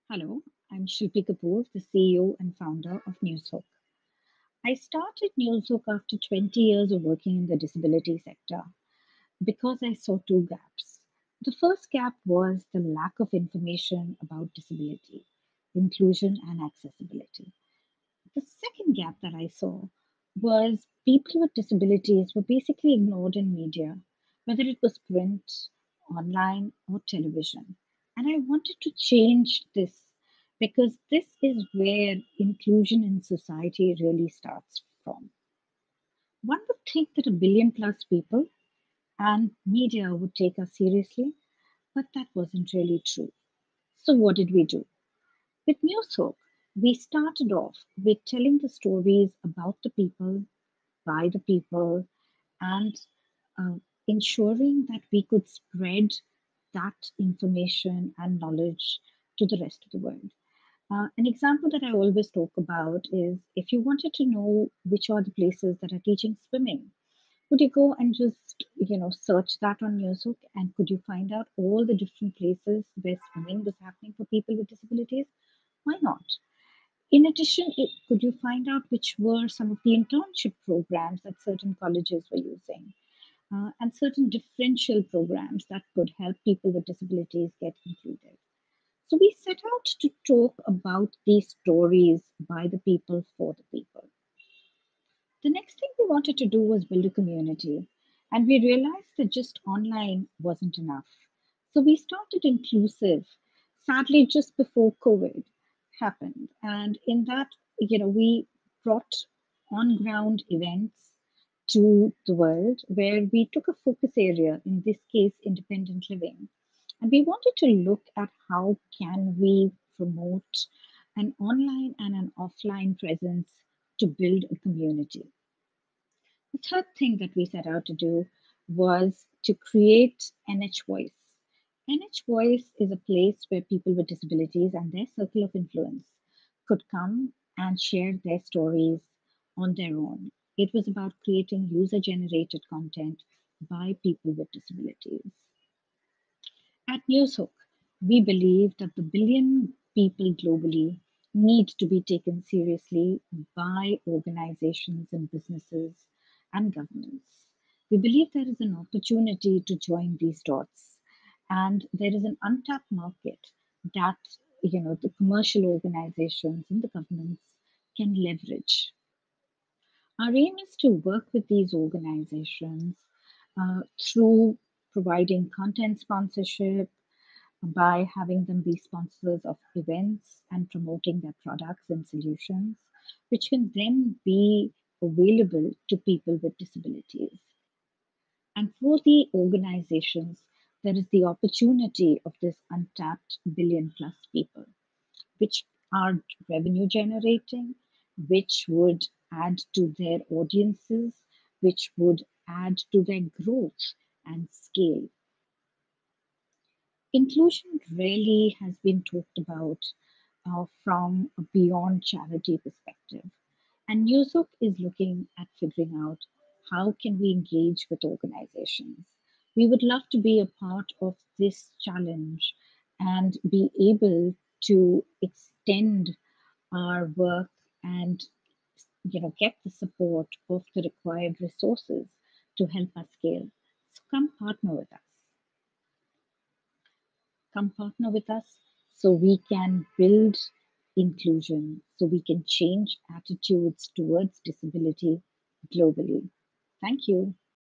Hello, I'm Shilpi Kapoor, the CEO and founder of Newz Hook. I started Newz Hook after 20 years of working in the disability sector because I saw two gaps. The first gap was the lack of information about disability, inclusion, and accessibility. The second gap that I saw was people with disabilities were basically ignored in media, whether it was print, online, or television. And I wanted to change this because this is where inclusion in society really starts from. One would think that a billion plus people and media would take us seriously, but that wasn't really true. So, what did we do? With NewzHook, we started off with telling the stories about the people, by the people, and uh, ensuring that we could spread that information and knowledge to the rest of the world. An example that I always talk about is if you wanted to know which are the places that are teaching swimming, could you go and just search that on NewzHook and could you find out all the different places where swimming was happening for people with disabilities? Why not? In addition, could you find out which were some of the internship programs that certain colleges were using, and certain differential programs that could help people with disabilities get included? So we set out to talk about these stories by the people for the people. The next thing we wanted to do was build a community, and we realized that just online wasn't enough. So we started inclusive, sadly, just before COVID happened. And in that, we brought on ground events to the world where we took a focus area, in this case, independent living. And we wanted to look at how can we promote an online and an offline presence to build a community. The third thing that we set out to do was to create NH Voice. NH Voice is a place where people with disabilities and their circle of influence could come and share their stories on their own. It was about creating user generated content by people with disabilities. At NewzHook, we believe that the billion people globally need to be taken seriously by organizations and businesses and governments. We believe there is an opportunity to join these dots, and there is an untapped market that the commercial organizations and the governments can leverage. Our aim is to work with these organizations through providing content sponsorship, by having them be sponsors of events and promoting their products and solutions, which can then be available to people with disabilities. And for the organizations, there is the opportunity of this untapped billion plus people, which are revenue generating, which would add to their audiences, which would add to their growth and scale. Inclusion really has been talked about from a beyond charity perspective. And NewzHook is looking at figuring out how can we engage with organizations. We would love to be a part of this challenge and be able to extend our work and get the support of the required resources to help us scale. So come partner with us so we can build inclusion, so we can change attitudes towards disability globally. Thank you.